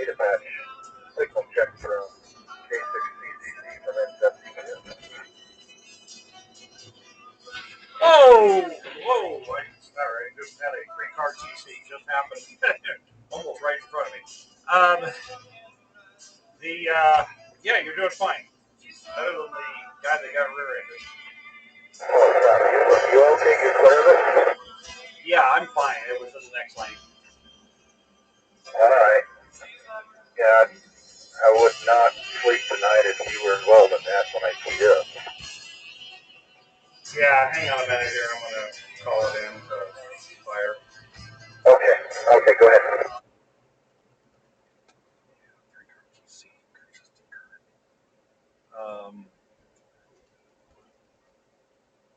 data patch signal check from K6CCC from N7. Oh, whoa! All right, just had a 3-car TC just happened, almost right in front of me. Yeah, you're doing fine. Better than the guy that got rear-ended. Oh, you okay? You clear of it? Yeah, I'm fine. It was in the next lane. All right. Yeah, I would not sleep tonight if you were involved in that when I see this. Yeah, hang on a minute here. I'm going to call it in to fire. Okay, go ahead.